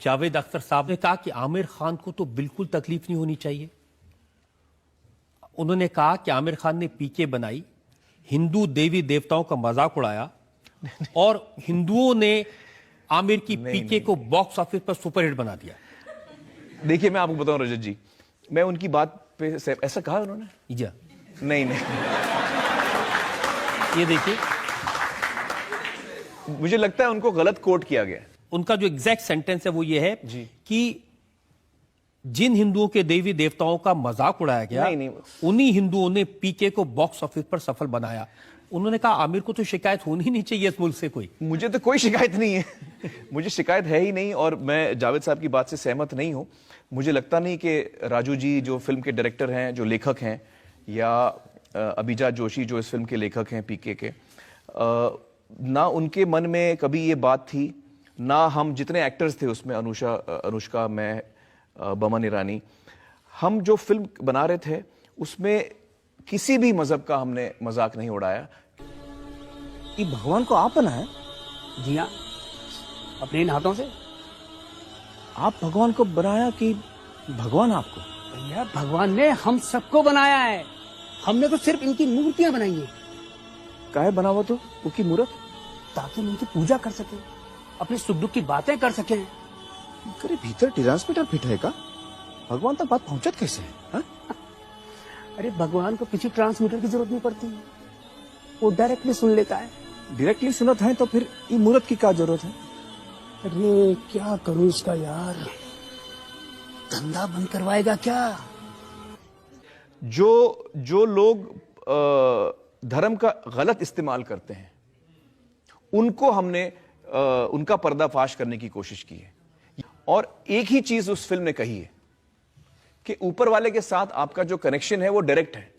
जावेद अख्तर साहब ने कहा कि आमिर खान को तो बिल्कुल तकलीफ नहीं होनी चाहिए। उन्होंने कहा कि आमिर खान ने पीके बनाई, हिंदू देवी देवताओं का मजाक उड़ाया और हिंदुओं ने आमिर की पीके को बॉक्स ऑफिस पर सुपरहिट बना दिया। देखिए मैं आपको बताऊं रजत जी, मैं उनकी बात पे ऐसा कहा उन्होंने? जा नहीं ये देखिए, मुझे लगता है उनको गलत कोट किया गया। उनका जो एग्जैक्ट सेंटेंस है वो ये है जी। कि जिन हिंदुओं के देवी देवताओं का मजाक उड़ाया गया, उन्हीं हिंदुओं ने पीके को बॉक्स ऑफिस पर सफल बनाया। उन्होंने कहा आमिर को तो शिकायत होनी ही नहीं चाहिए इस मुल्क से कोई। मुझे तो कोई शिकायत नहीं है मुझे शिकायत है ही नहीं, और मैं जावेद साहब की बात से सहमत नहीं हूं। मुझे लगता नहीं कि राजू जी जो फिल्म के डायरेक्टर हैं, जो लेखक हैं, या अभिजात जोशी जो इस फिल्म के लेखक हैं पीके के, ना उनके मन में कभी ये बात थी, ना हम जितने एक्टर्स थे उसमें, अनुष्का, मैं, बमन ईरानी, हम जो फिल्म बना रहे थे उसमें किसी भी मजहब का हमने मजाक नहीं उड़ाया। ये भगवान को आप बनाए? जी हाँ, अपने इन हाथों से। आप भगवान को बनाया कि भगवान आपको? भैया भगवान ने हम सबको बनाया है, हमने तो सिर्फ इनकी मूर्तियां बनाई हैं। काहे बना हुआ तो उसकी मूर्त? ताकि हम इनकी पूजा कर सके, अपने सुख दुख की बातें कर सके। करे भीतर ट्रांसमीटर फिट है का? भगवान तक बात पहुंचत कैसे है हा? अरे भगवान को किसी ट्रांसमीटर की जरूरत नहीं पड़ती, वो डायरेक्टली सुन लेता है। डायरेक्टली सुनत है तो फिर ये मूर्त की क्या जरूरत है? अरे क्या करूं इसका यार, धंधा बंद करवाएगा क्या? जो लोग धर्म का गलत इस्तेमाल करते हैं उनको हमने उनका पर्दाफाश करने की कोशिश की है। और एक ही चीज उस फिल्म ने कही है कि ऊपर वाले के साथ आपका जो कनेक्शन है वो डायरेक्ट है।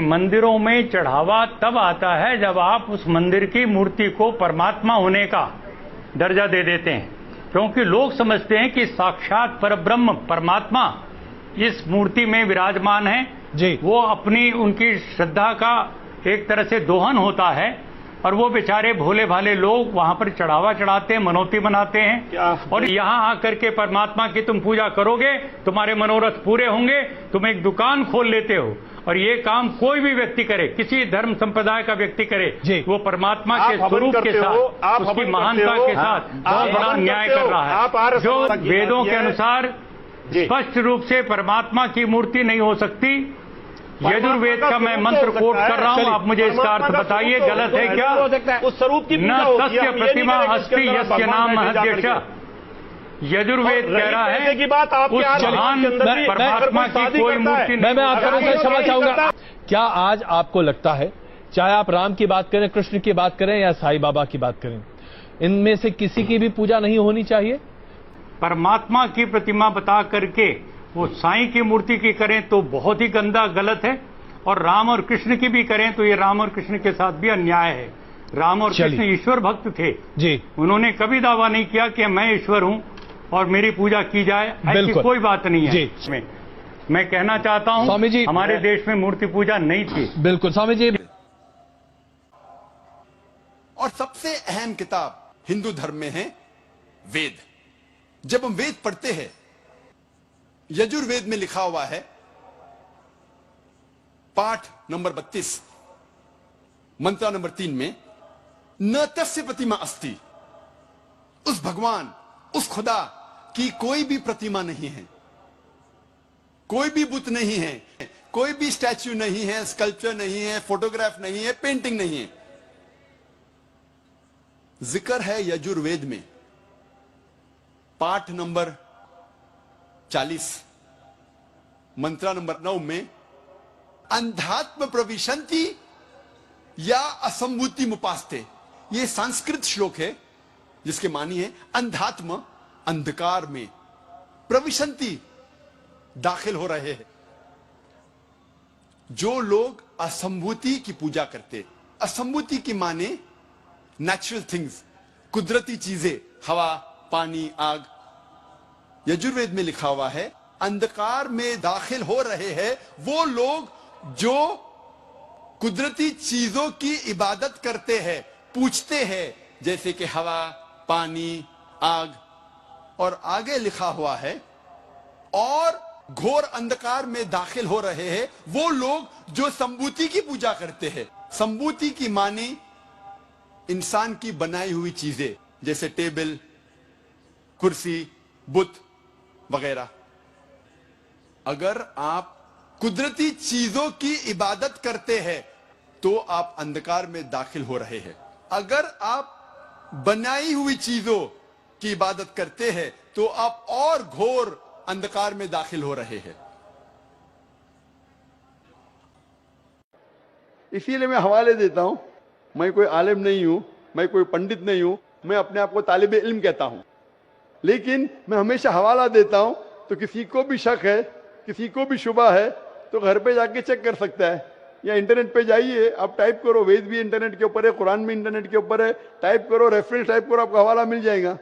मंदिरों में चढ़ावा तब आता है जब आप उस मंदिर की मूर्ति को परमात्मा होने का दर्जा दे देते हैं, क्योंकि लोग समझते हैं कि साक्षात परब्रह्म परमात्मा इस मूर्ति में विराजमान है जी। वो अपनी उनकी श्रद्धा का एक तरह से दोहन होता है, और वो बेचारे भोले भाले लोग वहां पर चढ़ावा चढ़ाते हैं, मनौती बनाते हैं, और यहां आकर के परमात्मा की तुम पूजा करोगे, तुम्हारे मनोरथ पूरे होंगे, तुम एक दुकान खोल लेते हो। और ये काम कोई भी व्यक्ति करे, किसी धर्म संप्रदाय का व्यक्ति करे, वो परमात्मा के स्वरूप के साथ, उसकी महानता के साथ बहुत बड़ा अन्याय कर रहा है। जो वेदों के अनुसार स्पष्ट रूप से परमात्मा की मूर्ति नहीं हो सकती, यजुर्वेद का मैं मंत्र कोट कर रहा हूं, आप मुझे इसका अर्थ बताइए, गलत है क्या? उस स्वरूप की न तस्य प्रतिमा अस्ति यस्य नाम महद्यश। यजुर्वेद कह रहा है की बात आप उस महान परमात्मा की कोई मूर्ति नहीं। मैं आपसे क्षमा चाहूंगा। क्या आज आपको लगता है, चाहे आप राम की बात करें, कृष्ण की बात करें या साईं बाबा की बात करें, इनमें से किसी की भी पूजा नहीं होनी चाहिए? परमात्मा की प्रतिमा बता करके वो साईं की मूर्ति की करें तो बहुत ही गंदा गलत है, और राम और कृष्ण की भी करें तो ये राम और कृष्ण के साथ भी अन्याय है। राम और कृष्ण ईश्वर भक्त थे जी, उन्होंने कभी दावा नहीं किया कि मैं ईश्वर हूं और मेरी पूजा की जाए, ऐसी कोई बात नहीं है जी। मैं कहना चाहता हूं स्वामी जी, हमारे देश में मूर्ति पूजा नहीं थी। बिल्कुल स्वामी जी। और सबसे अहम किताब हिंदू धर्म में है वेद। जब हम वेद पढ़ते हैं, यजुर्वेद में लिखा हुआ है, पाठ नंबर 32 मंत्र नंबर 3 में, न तस्य प्रतिमा अस्ति, उस भगवान, उस खुदा की कोई भी प्रतिमा नहीं है, कोई भी बुत नहीं है, कोई भी स्टैच्यू नहीं है, स्कल्पचर नहीं है, फोटोग्राफ नहीं है, पेंटिंग नहीं है। जिक्र है यजुर्वेद में पाठ नंबर 40 मंत्र नंबर 9 में, अंधात्म प्रविशंति या असंभूति मुपास्ते। यह संस्कृत श्लोक है जिसके मानी है अंधात्म, अंधकार में, प्रविशंति दाखिल हो रहे हैं। जो लोग असंभूति की पूजा करते, असंभूति की माने नेचुरल थिंग्स, कुदरती चीजें, हवा, पानी, आग। यजुर्वेद में लिखा हुआ है अंधकार में दाखिल हो रहे हैं वो लोग जो कुदरती चीजों की इबादत करते हैं, पूछते हैं, जैसे कि हवा, पानी, आग। और आगे लिखा हुआ है, और घोर अंधकार में दाखिल हो रहे हैं वो लोग जो संबूति की पूजा करते हैं। संबूति की माने इंसान की बनाई हुई चीजें, जैसे टेबल, कुर्सी, बुत वगैरह। अगर आप कुदरती चीजों की इबादत करते हैं तो आप अंधकार में दाखिल हो रहे हैं। अगर आप बनाई हुई चीजों की इबादत करते हैं तो आप और घोर अंधकार में दाखिल हो रहे हैं। इसीलिए मैं हवाले देता हूं। मैं कोई आलिम नहीं हूं, मैं कोई पंडित नहीं हूं, मैं अपने आप को तालिब इल्म कहता हूं, लेकिन मैं हमेशा हवाला देता हूं। तो किसी को भी शक है, किसी को भी शुबा है, तो घर पे जाके चेक कर सकता है, या इंटरनेट पे जाइए, आप टाइप करो, वेद भी इंटरनेट के ऊपर है, कुरान भी इंटरनेट के ऊपर है, टाइप करो, रेफरेंस टाइप करो, आपको हवाला मिल जाएगा।